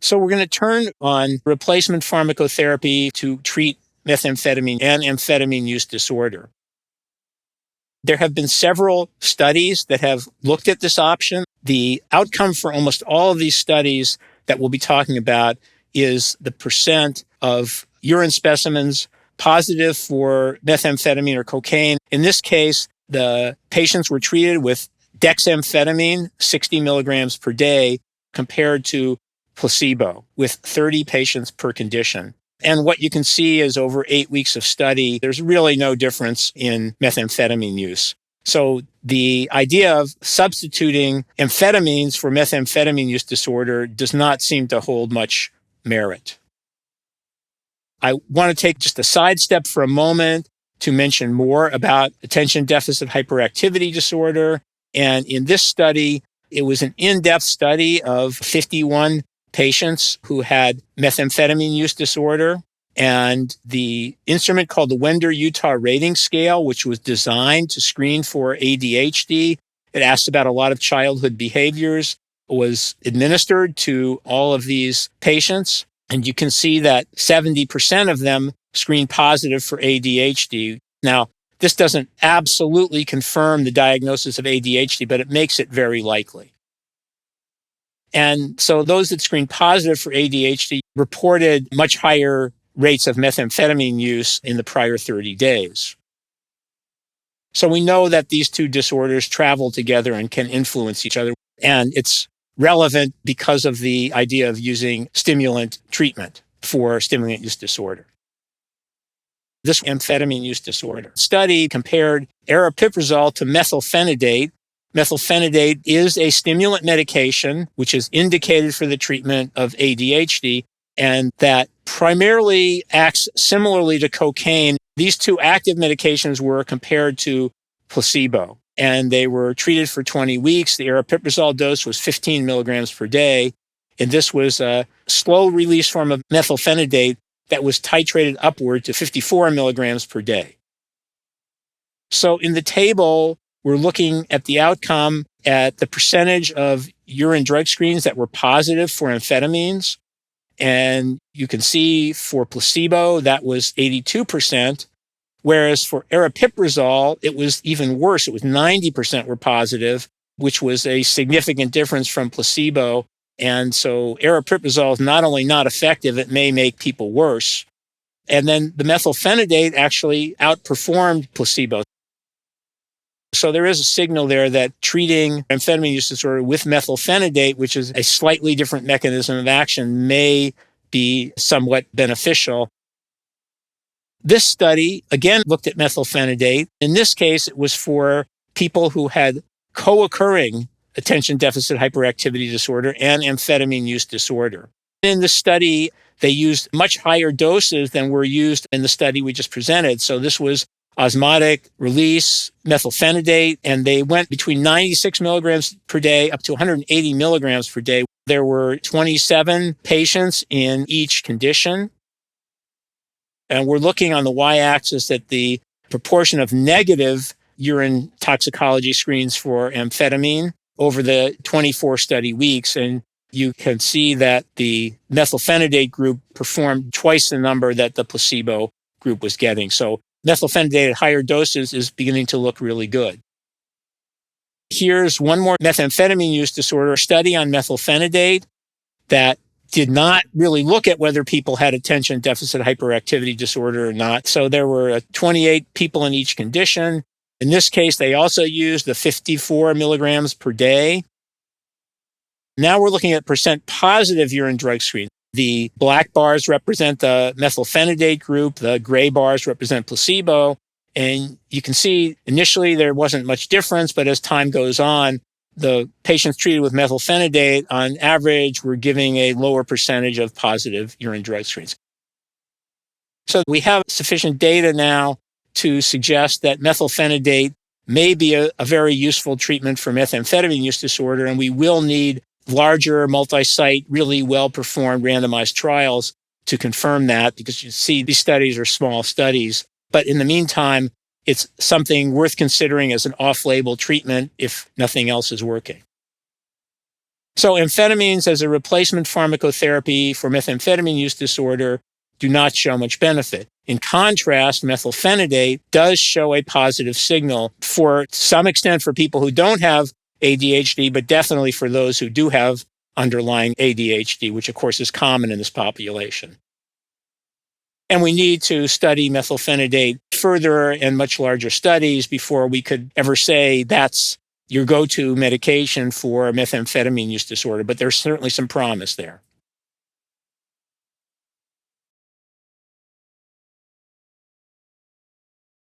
So we're going to turn on replacement pharmacotherapy to treat methamphetamine and amphetamine use disorder. There have been several studies that have looked at this option. The outcome for almost all of these studies that we'll be talking about is the percent of urine specimens positive for methamphetamine or cocaine. In this case, the patients were treated with dexamphetamine, 60 milligrams per day, compared to placebo, with 30 patients per condition. And what you can see is over 8 weeks of study, there's really no difference in methamphetamine use. So the idea of substituting amphetamines for methamphetamine use disorder does not seem to hold much merit. I want to take just a sidestep for a moment to mention more about attention deficit hyperactivity disorder. And in this study, it was an in-depth study of 51 patients who had methamphetamine use disorder. And the instrument called the Wender-Utah Rating Scale, which was designed to screen for ADHD, it asked about a lot of childhood behaviors, was administered to all of these patients. And you can see that 70% of them screened positive for ADHD. Now, this doesn't absolutely confirm the diagnosis of ADHD, but it makes it very likely. And so those that screened positive for ADHD reported much higher rates of methamphetamine use in the prior 30 days. So we know that these two disorders travel together and can influence each other. And it's relevant because of the idea of using stimulant treatment for stimulant use disorder. This amphetamine use disorder study compared aripiprazole to methylphenidate. Methylphenidate is a stimulant medication which is indicated for the treatment of ADHD, and that primarily acts similarly to cocaine. These two active medications were compared to placebo, and they were treated for 20 weeks. The aripiprazole dose was 15 milligrams per day, and this was a slow-release form of methylphenidate that was titrated upward to 54 milligrams per day. So in the table, we're looking at the outcome at the percentage of urine drug screens that were positive for amphetamines. And you can see for placebo, that was 82%, whereas for aripiprazole, it was even worse. It was 90% were positive, which was a significant difference from placebo. And so aripiprazole is not only not effective, it may make people worse. And then the methylphenidate actually outperformed placebo. So there is a signal there that treating amphetamine use disorder with methylphenidate, which is a slightly different mechanism of action, may be somewhat beneficial. This study, again, looked at methylphenidate. In this case, it was for people who had co-occurring attention deficit hyperactivity disorder and amphetamine use disorder. In this study, they used much higher doses than were used in the study we just presented. So this was osmotic release methylphenidate, and they went between 96 milligrams per day up to 180 milligrams per day. There were 27 patients in each condition. And we're looking on the y-axis at the proportion of negative urine toxicology screens for amphetamine over the 24 study weeks. And you can see that the methylphenidate group performed twice the number that the placebo group was getting. So methylphenidate at higher doses is beginning to look really good. Here's one more methamphetamine use disorder study on methylphenidate that did not really look at whether people had attention deficit hyperactivity disorder or not. So there were 28 people in each condition. In this case, they also used the 54 milligrams per day. Now we're looking at percent positive urine drug screen. The black bars represent the methylphenidate group. The gray bars represent placebo. And you can see initially there wasn't much difference, but as time goes on, the patients treated with methylphenidate on average were giving a lower percentage of positive urine drug screens. So we have sufficient data now to suggest that methylphenidate may be a very useful treatment for methamphetamine use disorder, and we will need larger, multi-site, really well-performed randomized trials to confirm that, because you see these studies are small studies. But in the meantime, it's something worth considering as an off-label treatment if nothing else is working. So amphetamines as a replacement pharmacotherapy for methamphetamine use disorder do not show much benefit. In contrast, methylphenidate does show a positive signal for some extent for people who don't have ADHD, but definitely for those who do have underlying ADHD, which of course is common in this population. And we need to study methylphenidate further and much larger studies before we could ever say that's your go-to medication for methamphetamine use disorder, but there's certainly some promise there.